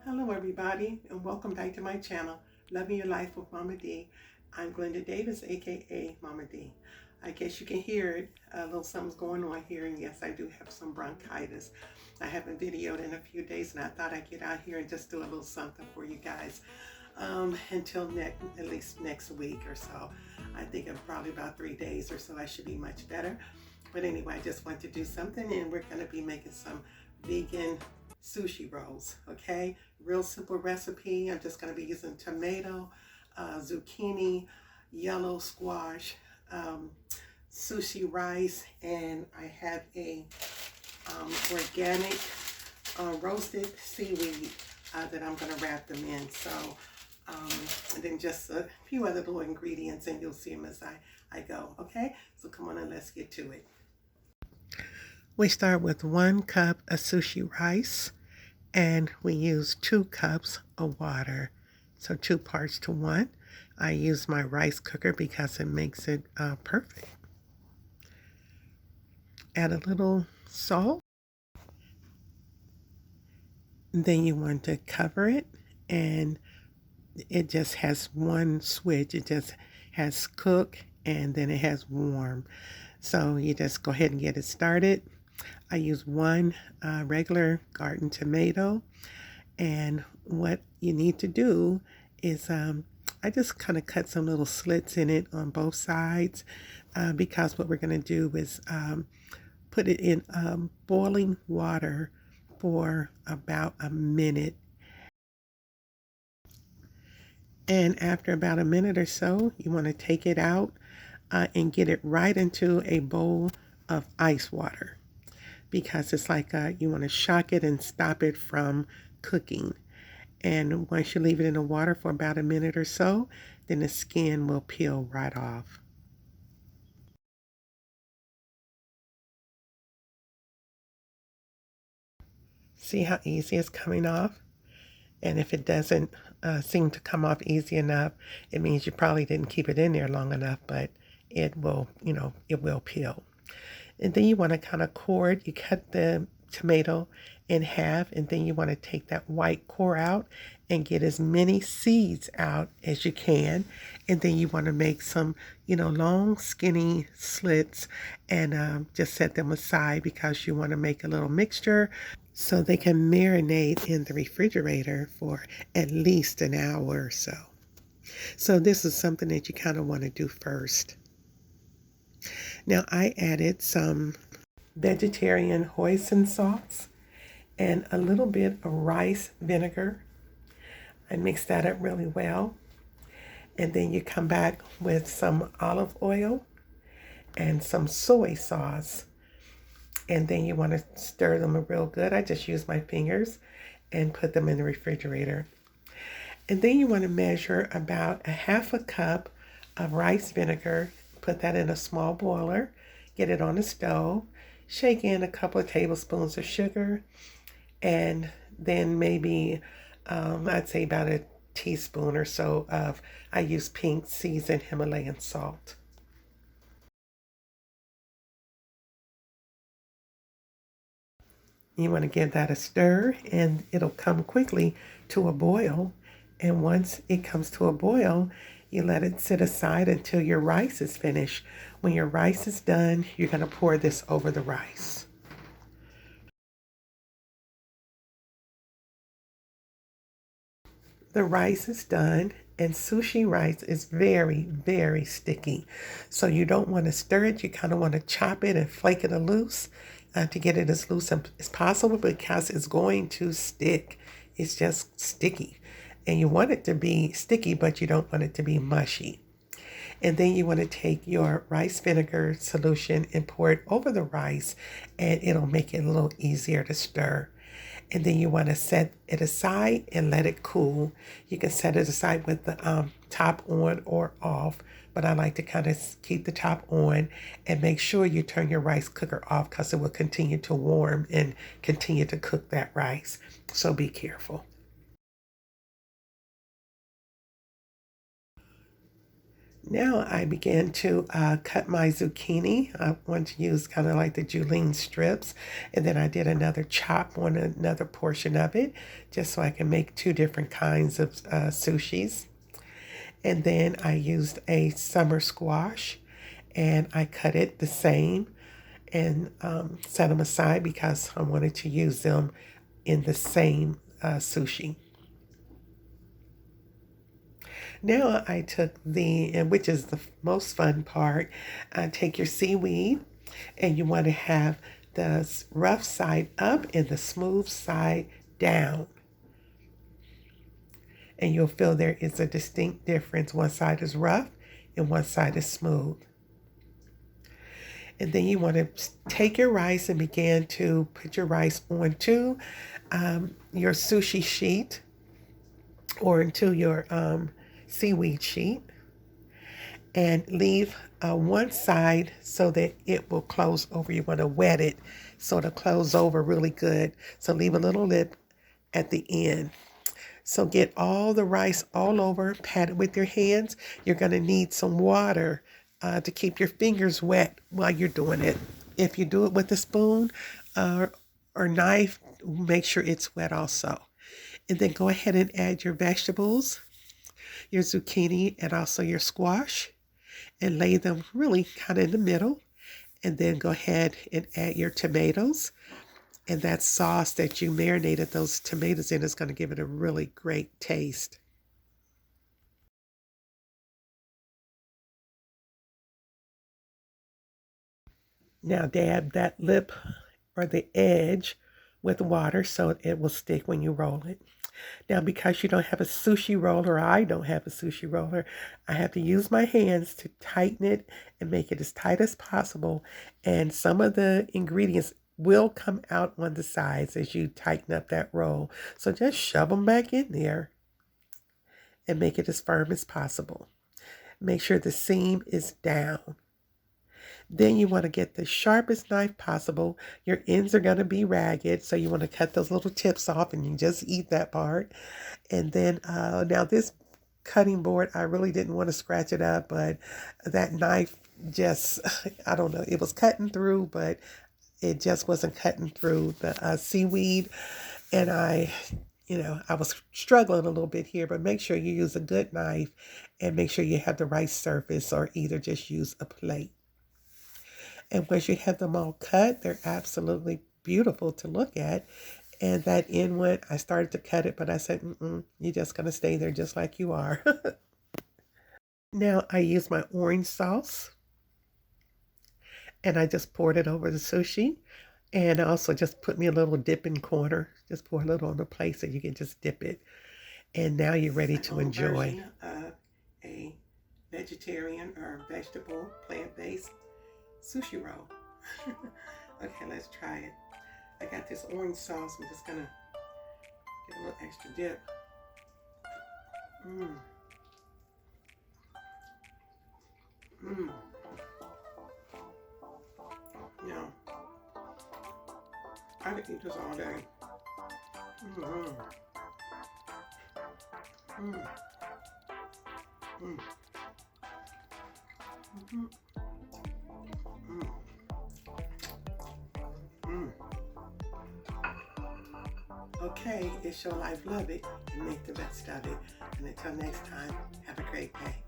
Hello everybody and welcome back to my channel, Loving Your Life with Mama D. I'm Glenda Davis, aka Mama D. I guess you can hear it, a little something's going on here, and yes, I do have some bronchitis. I haven't videoed in a few days and I thought I'd get out here and just do a little something for you guys until at least next week or so. I think in probably about 3 days or so I should be much better. But anyway, I just want to do something, and we're going to be making some vegan sushi rolls, okay? Real simple recipe. I'm just going to be using tomato, zucchini, yellow squash, sushi rice, and I have a organic roasted seaweed that I'm going to wrap them in. So, and then just a few other little ingredients, and you'll see them as I go, okay? So come on and let's get to it. We start with 1 cup of sushi rice, and we use 2 cups of water, so 2 parts to 1. I use my rice cooker because it makes it perfect. Add a little salt. Then you want to cover it, and it just has one switch. It just has cook and then it has warm. So you just go ahead and get it started. I use 1 regular garden tomato, and what you need to do is I just kind of cut some little slits in it on both sides because what we're going to do is put it in boiling water for about a minute. And after about a minute or so, you want to take it out and get it right into a bowl of ice water, because it's like you want to shock it and stop it from cooking. And once you leave it in the water for about a minute or so, then the skin will peel right off. See how easy it's coming off? And if it doesn't seem to come off easy enough, it means you probably didn't keep it in there long enough, but it will, it will peel. And then you want to kind of core it. You cut the tomato in half, and then you want to take that white core out and get as many seeds out as you can. And then you want to make some, long skinny slits and just set them aside because you want to make a little mixture so they can marinate in the refrigerator for at least an hour or so. So this is something that you kind of want to do first. Now I added some vegetarian hoisin sauce and a little bit of rice vinegar. I mixed that up really well. And then you come back with some olive oil and some soy sauce. And then you want to stir them real good. I just use my fingers and put them in the refrigerator. And then you want to measure about a half a cup of rice vinegar. Put that in a small boiler. Get it on the stove. Shake in a couple of tablespoons of sugar. And then maybe, I'd say about a teaspoon or so of, I use pink seasoned Himalayan salt. You want to give that a stir, and it'll come quickly to a boil. And once it comes to a boil, you let it sit aside until your rice is finished. When your rice is done, you're going to pour this over the rice. The rice is done, and sushi rice is very, very sticky. So you don't want to stir it. You kind of want to chop it and flake it loose to get it as loose as possible, because it's going to stick. It's just sticky. And you want it to be sticky, but you don't want it to be mushy. And then you want to take your rice vinegar solution and pour it over the rice, and it'll make it a little easier to stir. And then you want to set it aside and let it cool. You can set it aside with the top on or off, but I like to kind of keep the top on and make sure you turn your rice cooker off, because it will continue to warm and continue to cook that rice. So be careful. Now I began to cut my zucchini. I want to use kind of like the julienne strips. And then I did another chop on another portion of it, just so I can make two different kinds of sushis. And then I used a summer squash and I cut it the same and set them aside because I wanted to use them in the same sushi. Now I took and which is the most fun part, take your seaweed and you want to have the rough side up and the smooth side down. And you'll feel there is a distinct difference. One side is rough and one side is smooth. And then you want to take your rice and begin to put your rice onto your sushi sheet or into your seaweed sheet and leave one side so that it will close over. You want to wet it so it'll close over really good. So leave a little lip at the end. So get all the rice all over, pat it with your hands. You're going to need some water to keep your fingers wet while you're doing it. If you do it with a spoon or knife, make sure it's wet also. And then go ahead and add your vegetables, your zucchini, and also your squash, and lay them really kind of in the middle. And then go ahead and add your tomatoes. And that sauce that you marinated those tomatoes in is going to give it a really great taste. Now dab that lip or the edge with water so it will stick when you roll it. Now, because you don't have a sushi roller, I don't have a sushi roller, I have to use my hands to tighten it and make it as tight as possible. And some of the ingredients will come out on the sides as you tighten up that roll. So just shove them back in there and make it as firm as possible. Make sure the seam is down. Then you want to get the sharpest knife possible. Your ends are going to be ragged, so you want to cut those little tips off and you just eat that part. And then now this cutting board, I really didn't want to scratch it up, but that knife just, I don't know, it was cutting through, but it just wasn't cutting through the seaweed. And I was struggling a little bit here, but make sure you use a good knife and make sure you have the right surface or either just use a plate. And once you have them all cut, they're absolutely beautiful to look at. And that end one, I started to cut it, but I said, you're just going to stay there just like you are. Now I use my orange sauce. And I just poured it over the sushi. And I also just put me a little dipping corner. Just pour a little on the plate so you can just dip it. And now you're ready to enjoy a vegetarian or vegetable plant-based sushi roll. Okay, let's try it. I got this orange sauce. I'm just gonna get a little extra dip. Yeah, I could eat this all day. Okay, it's your life. Love it and make the best of it. And until next time, have a great day.